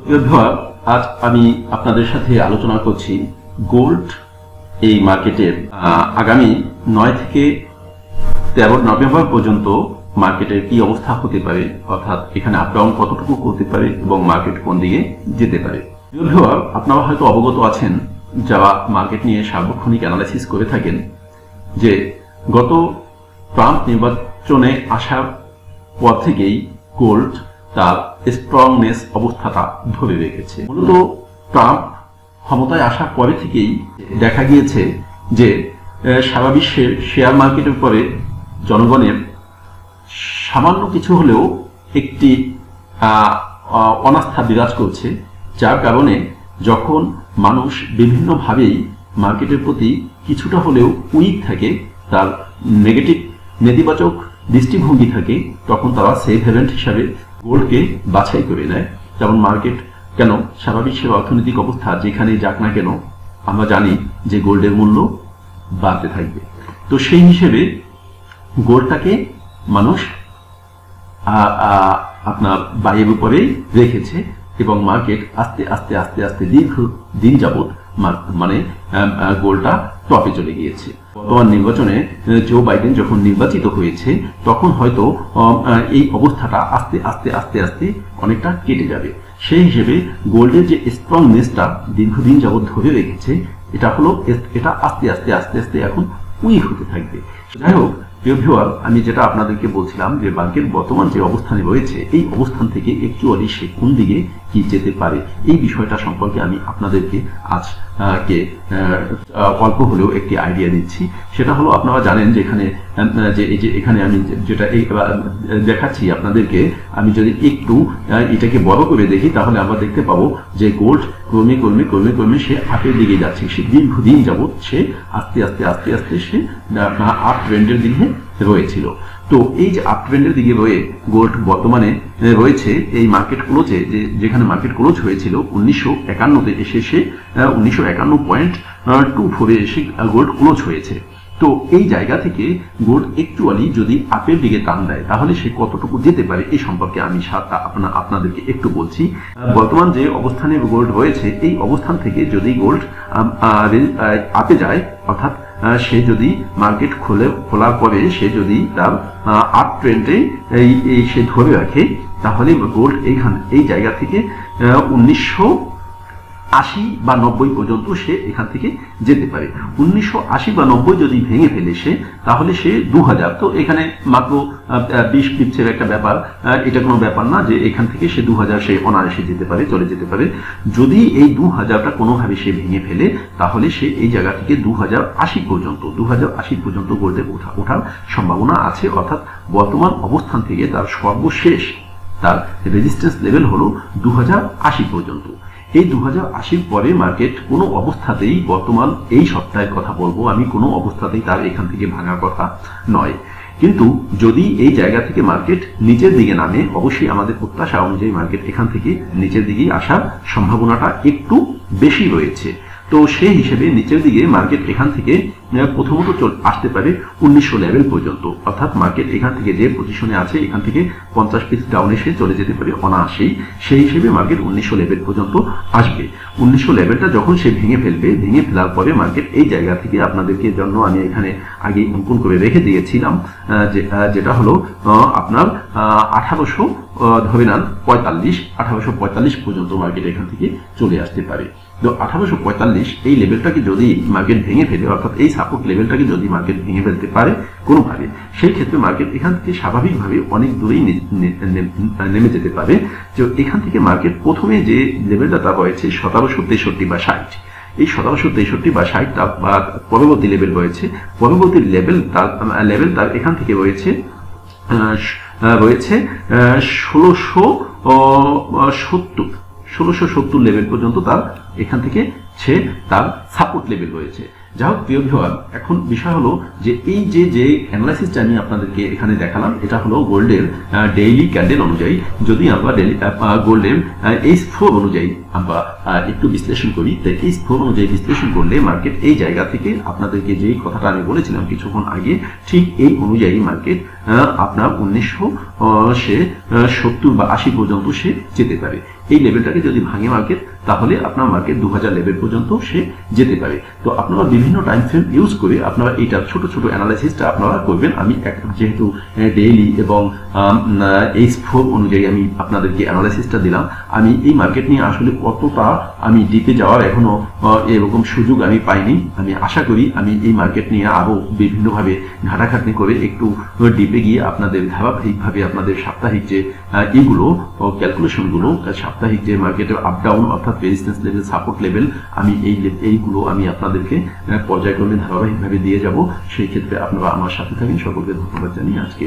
আজ আমি আপনাদের সাথে আলোচনা করছি গোল্ড এই মার্কেটের আগামী 9 থেকে 13 নভেম্বর পর্যন্ত মার্কেটের কি অবস্থা হতে পারে, অর্থাৎ এখানে আপ ডাউন কতটুকু করতে পারে এবং মার্কেট কোন দিকে যেতে পারে। আপনারা হয়তো অবগত আছেন, যারা মার্কেট নিয়ে সার্বক্ষণিক অ্যানালাইসিস করে থাকেন, যে গত ট্রাম্প নির্বাচনে আসার পর থেকেই গোল্ড তার স্ট্রংনেস অবস্থাটা ধরে রেখেছে। মূলত ট্রাম্প ক্ষমতায় আসার পরে থেকেই দেখা গিয়েছে যে সারা বিশ্বের শেয়ার মার্কেটের উপরে জনগণের সামান্য কিছু হলেও একটি অনাস্থা বিরাজ করছে, যার কারণে যখন মানুষ বিভিন্নভাবেই মার্কেটের প্রতি কিছুটা হলেও উইক থাকে, তার নেতিবাচক দৃষ্টিভঙ্গি থাকে, তখন তারা সেফ হেভেন হিসাবে গোল্ডকে বাছাই করে নেয়। যেমন মার্কেট কেন, সারা বিশ্বের অর্থনৈতিক অবস্থা যেখানে যাক না কেন, আমরা জানি যে গোল্ডের মূল্য বাড়তে থাকবে। তো সেই হিসেবে গোল্ডটাকে মানুষ আপনার বাইয়ের উপরে রেখেছে এবং মার্কেট আস্তে আস্তে আস্তে আস্তে দীর্ঘ দিন যাবৎ মানে গোল্ডটা টপে চলে গিয়েছে। বর্তমান নির্বাচনে জো বাইডেন যখন নির্বাচিত হয়েছে তখন হয়তো এই অবস্থাটা আস্তে আস্তে আস্তে আস্তে অনেকটা কেটে যাবে। সেই হিসেবে গোল্ডের যে স্ট্রংনেসটা দীর্ঘদিন যাবৎ ধরে রেখেছে, এটা আস্তে আস্তে আস্তে আস্তে এখন উইক হতে থাকবে। যাই হোক প্রিয় ভিউয়ার, আমি যেটা আপনাদেরকে বলছিলাম যে মার্কেট বর্তমান যে অবস্থানে রয়েছে, এই অবস্থান থেকে একচুয়ালি সে কোন দিকে কি যেতে পারে, এই বিষয়টা সম্পর্কে আমি আপনাদেরকে আজকে অল্প হলেও একটি আইডিয়া দিচ্ছি। সেটা হলো, আপনারা জানেন যে এখানে আমি যেটা দেখাচ্ছি আপনাদেরকে, আমি যদি একটু এটাকে বড় করে দেখি তাহলে আমরা দেখতে পাবো যে গোল্ড ক্রমে ক্রমে ক্রমে ক্রমে সে আপের দিকে যাচ্ছে। সে দীর্ঘদিন যাবৎ সে আস্তে আস্তে আস্তে আস্তে সে আপ ট্রেন্ডের দিকে রয়েছিল। তো এই যে আপ ট্রেন্ডের দিকে রয়ে গোল্ড বর্তমানে রয়েছে এই মার্কেট ক্লোজে, যেখানে মার্কেট ক্লোজ হয়েছিল 1951-তে এসে সে 1951.24 এসে গোল্ড ক্লোজ হয়েছে। তো এই জায়গা থেকে গোল্ড একটুয়ালি যদি আপের দিকে টান দেয় তাহলে সে কতটুকু যেতে পারে এই সম্পর্কে আমি আপনাদেরকে একটু বলছি। বর্তমান যে অবস্থানে গোল্ড রয়েছে, এই অবস্থান থেকে যদি গোল্ড আপে যায়, অর্থাৎ সে যদি মার্কেট খোলার পরে সে যদি তার আপ ট্রেন্ডে সে ধরে রাখে, তাহলে গোল্ড এই জায়গা থেকে 1980 বা 90 পর্যন্ত সে এখান থেকে যেতে পারে। 1980 বা 90 যদি ভেঙে ফেলে সে, তাহলে সে 2000, তো এখানে মাত্র 20 পিপসের একটা ব্যাপার, এটা কোনো ব্যাপার না যে এখান থেকে সে 2000 সে অনায়াসে যেতে পারে, চলে যেতে পারে। যদি এই 2000টা কোনোভাবে সে ভেঙে ফেলে, তাহলে সে এই জায়গা থেকে 2080 পর্যন্ত গোল্ডে ওঠার সম্ভাবনা আছে। অর্থাৎ বর্তমান অবস্থান থেকে তার সর্বশেষ তার রেজিস্ট্যান্স লেভেল হলো 2080 পর্যন্ত। এই 2080 পরে মার্কেট কোনো অবস্থাতেই, বর্তমান এই সপ্তাহের কথা বলবো আমি, কোনো অবস্থাতেই তার এখান থেকে ভাঙার কথা নয়। কিন্তু যদি এই জায়গা থেকে মার্কেট নিচের দিকে নামে, অবশ্যই আমাদের প্রত্যাশা অনুযায়ী মার্কেট এখান থেকে নিচের দিকে আসার সম্ভাবনাটা একটু বেশি রয়েছে। তো সেই হিসেবে নিচের দিকে মার্কেট এখান থেকে প্রথমত আসতে পারে 1900 লেভেল পর্যন্ত, অর্থাৎ মার্কেট এখান থেকে যে পজিশনে আছে এখান থেকে 50 পিস ডাউন এসে চলে যেতে পারে অনায়াসেই। সেই হিসেবে মার্কেট 1900 লেভেল পর্যন্ত আসবে। 1900 লেভেলটা যখন সে ভেঙে ফেলার পরে মার্কেট এই জায়গা থেকে, আপনাদেরকে জন্য আমি এখানে আগে অঙ্কন করে রেখে দিয়েছিলাম, যেটা হলো আপনার 1800 ধরে নেন 1845 পর্যন্ত মার্কেট এখান থেকে চলে আসতে পারে। তো 1845 এই লেভেলটাকে যদি মার্কেট ভেঙে ফেলে, অর্থাৎ এই সাপোর্ট লেভেলটাকে যদি মার্কেট ভেঙে ফেলতে পারে কোনোভাবে, সেই ক্ষেত্রে মার্কেট এখান থেকে স্বাভাবিকভাবে অনেক দূরেই নেমে যেতে পারে। যে এখান থেকে মার্কেট প্রথমে যে লেভেলটা তা রয়েছে 1763 বা 60, এই 1763 বা 60টা বা পরবর্তী লেভেল রয়েছে, পরবর্তী লেভেল তার এখান থেকে রয়েছে 1670 লেভেল পর্যন্ত তার এখান থেকে তার সাপোর্ট লেভেল রয়েছে। যাই হোক প্রিয় ভিউয়ার, এখন বিষয় হলো যে এই যে অ্যানালাইসিসটা আমি আপনাদেরকে এখানে দেখালাম, এটা হলো গোল্ডের ডেইলি ক্যান্ডেল অনুযায়ী। যদি আমরা গোল্ডের H4 অনুযায়ী আমরা একটু বিশ্লেষণ করি, তাই H4 অনুযায়ী বিশ্লেষণ করলে মার্কেট এই জায়গা থেকে, আপনাদেরকে যে কথাটা আমি বলেছিলাম কিছুক্ষণ আগে, ঠিক এই অনুযায়ী মার্কেট আপনার 1970 বা 80 পর্যন্ত সে যেতে পারে। এই লেভেলটাকে যদি ভাঙে মার্কেট, তাহলে আপনার মার্কেট 2000 লেভেল পর্যন্ত সে যেতে পারে। তো আপনারা বিভিন্ন টাইম ফ্রেম ইউজ করে আপনারা এটা ছোট ছোট অ্যানালাইসিসটা আপনারা করবেন। আমি যেহেতু ডেইলি এবং H4 অনুযায়ী আমি আপনাদেরকে অ্যানালাইসিসটা দিলাম, আমি এই মার্কেট নিয়ে আসলে কতটা আমি ডিপে যাওয়ার এখনো এরকম সুযোগ আমি পাইনি। আমি আশা করি আমি এই মার্কেট নিয়ে আরো বিভিন্নভাবে ঘাটাঘাটি করে একটু ডিপে গিয়ে আপনাদের ধারাবাহিকভাবে আপনাদের সাপ্তাহিক যে এইগুলো ক্যালকুলেশনগুলো, সাপ্তাহিক যে মার্কেটের আপ ডাউন অর্থাৎ রেজিস্ট্যান্স লেভেল, সাপোর্ট লেভেল, আমি এইগুলো আমি আপনাদেরকে পর্যায়ক্রমে ধারাবাহিকভাবে দিয়ে যাব। সেই ক্ষেত্রে আপনারা আমার সাথে থাকেন। সকলকে ধন্যবাদ জানিয়ে আজকে